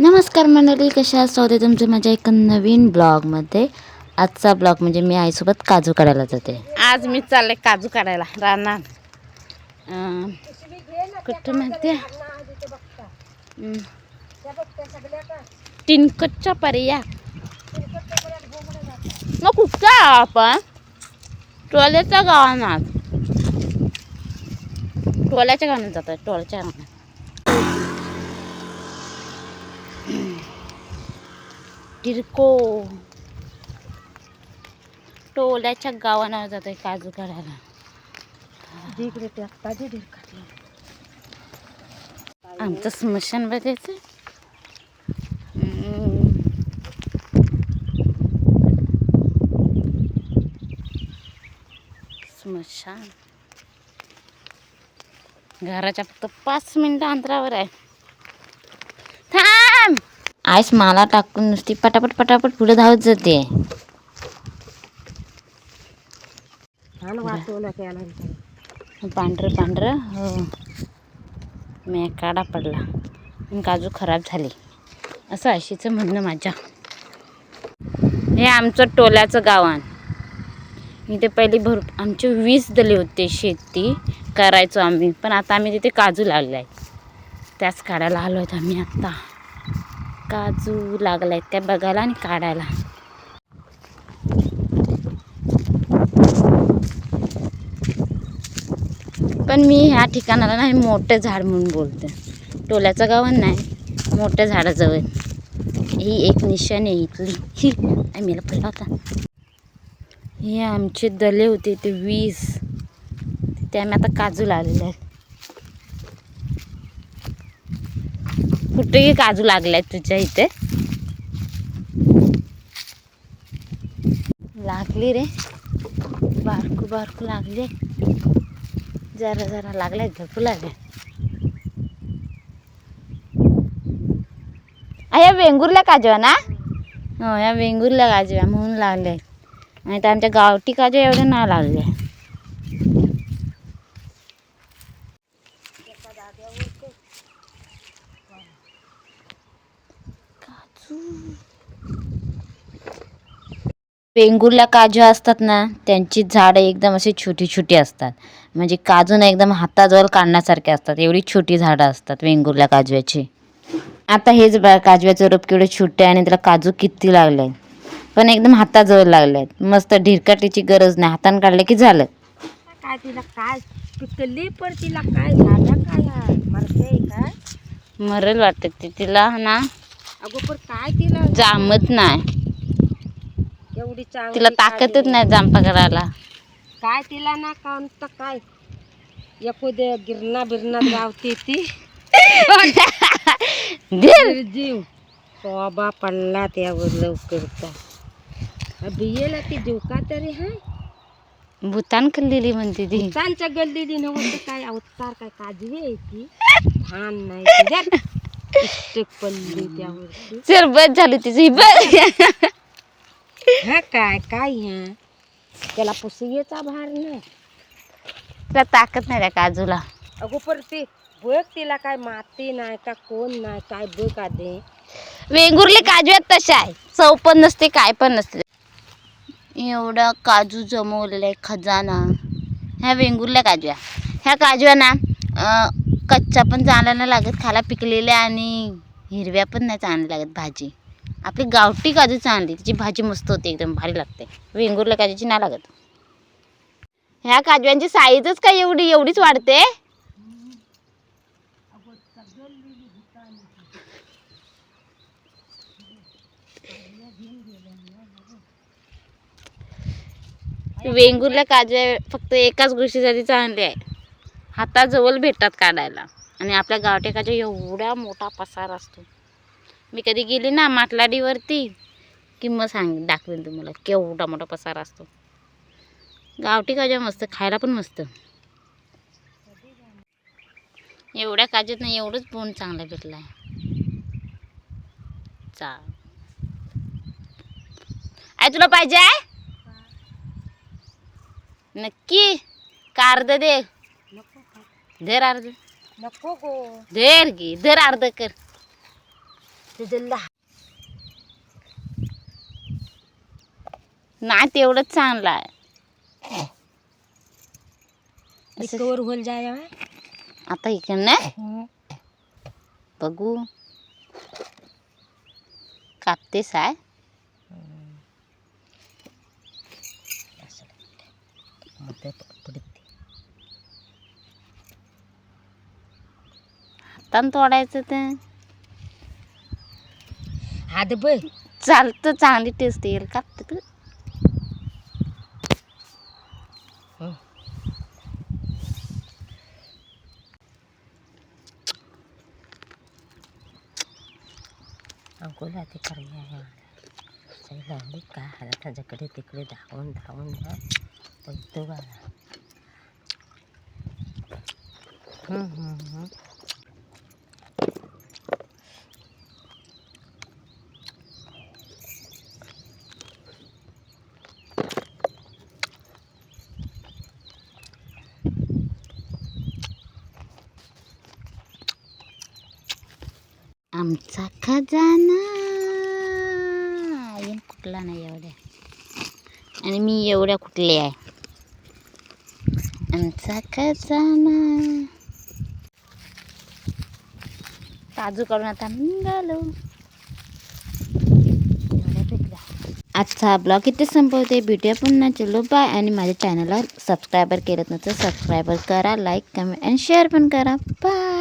नमस्कार मंडळी, कशा स्वागत आहे तुमचं माझ्या एका नवीन ब्लॉगमध्ये. आजचा ब्लॉग म्हणजे मी आईसोबत काजू काढायला जाते. आज मी चालले काजू काढायला रानात. कुठं म्हणते तिनकटच्या पर्या मग कुठचा आपण टोल्याच्या गावात टोल्याच्या गावात जातो. टोल्याच्या गावात टिरको टोल्याच्या गावानं जातोय काजू काढायला. आमचं स्मशान बघायचं. स्मशान घराच्या फक्त 5 मिनिटं अंतरावर आहे. थांब. आईस मला टाकून नुसती पटापट पटापट पुढे धावत जाते. पांढरं पांढरं हो मेकाडा पडला आणि काजू खराब झाले असं आशीचं म्हणणं माझ्या. हे आमचं टोल्याचं गाव आहे. इथे पहिली आमचे 20 दले होते. शेती करायचो आम्ही, पण आता आम्ही तिथे काजू लावले आहे. त्याच काढायला आलो आहेत आम्ही. आत्ता काजू लागला आहेत त्या बघायला आणि काढायला. पण मी ह्या ठिकाणाला नाही मोठं झाड म्हणून बोलते. टोल्याचं गाव नाही, मोठ्या झाडाजवळ ही एक निशाणी आहे इथली. आम्हीला पडला होता. हे आमचे दले होते ते 20, ते आम्ही आता काजू लावलेले आहेत. कुठेही काजू लागले आहेत तुझ्या इथे? लागली रे, बारकू बारकू लागले. जरा जरा लागले, भरपूर लागले. या वेंगुर्ल्या काजू ना, हो या वेंगुर्ल्या काजू म्हणून लागले. आणि तर आमच्या गावठी काजू एवढे नाही लागले. वेंगुर्ल्या काजू असतात ना, त्यांची झाडं एकदम अशी छोटी छोटी असतात. म्हणजे काजू ना एकदम हाताजवळ काढण्यासारखे असतात. एवढी छोटी झाडं असतात वेंगुर्ल्या काजव्याची. आता हेच बघा काजव्याचं रोप केवढे छोटे आणि त्याला काजू किती लागले, पण एकदम हाताजवळ लागले आहेत. मस्त ढिरकाटीची गरज नाही, हाताने काढले की झालं. काय तिला काय पिकली, पण तिला काय झालं काय मरते काय मरेल वाटत ते तिला ना. अगो पण काय तिला जामत नाही, एवढी चांगली तिला ताकदच नाही जांपा करायला. काय तिला ना कोणतं काय एखाद्या गिरणा बिरणा गावते ती जीव बाबा पडला त्यावर लवकर. बियेला ती जीव का तरी हाय भूतान खाल्लेली म्हणते ती. भूतानच्या गल्लेली नव्हतं काय अवतार काय काजवी आहे ती. छान नाही पडली त्यावर. चल बस झाली तिची बस. हा काय काय ह्या त्याला पुसयेचा भार नाही, त्याला ताकद नाही त्या काजूला. अगो पर ती बघ तिला काय माती नाही का कोण नाही काय बघ आधी. वेंगुर्ले काजूत तशा आहे, चव पण नसते काय पण नसते. एवढा काजू जमवलेला आहे खजाना. ह्या वेंगुर्ल्या काजव्या, ह्या काजव्या ना कच्चा पण चांगला नाही लागत खायला, पिकलेल्या आणि हिरव्या पण नाही चांगल्या लागत भाजी. आपली गावठी काजू चांगली, तिची भाजी मस्त होते, एकदम भारी लागते. वेंगुर्ल्या काजूची नाही लागत. ह्या काजव्यांची साईजच काय एवढीच वाढते. वेंगुर्ल्या काजव्या फक्त एकाच गोष्टीसाठी चांगली आहे, हाताजवळ भेटतात काढायला. आणि आपल्या गावठी काजू एवढा मोठा पसार असतो. मी कधी गेली ना माटलाडीवरती की मग दाखवेन तुम्हाला केवढा मोठा पसार असतो. गावठी काजू मस्त, खायला पण मस्त. एवढ्या काजूत नाही एवढंच बोंड चांगला भेटला आहे. आई तुला पाहिजे आहे नक्की का अर्ध दे. धर अर्ध नको गो, धर घे धर अर्ध कर. तुझं नाही तेवढंच चांगलं आहे. कवर होल जाय आता इकडं नाही बघू कापतेस आहे. हातानं तोडायचं ते हात बघ चालतं. चांगली टेस्ट येईल. कापते तू अंकोला ते करायला लावली का हाला त्याच्याकडे तिकडे धावून धावून तो गाला. आमचा खजाना येऊन कुठला नाही एवढ्या आणि मी एवढ्या कुठले आहे. आमचा खजाना काजू काढून आता निघालो. आजचा ब्लॉग इथे संपवते. भेटूया पुन्हा. चलो बाय. आणि माझ्या चॅनलला सबस्क्रायबर केलं नव्हतं सबस्क्रायबर करा. लाईक कमेंट आणि शेअर पण करा. बाय.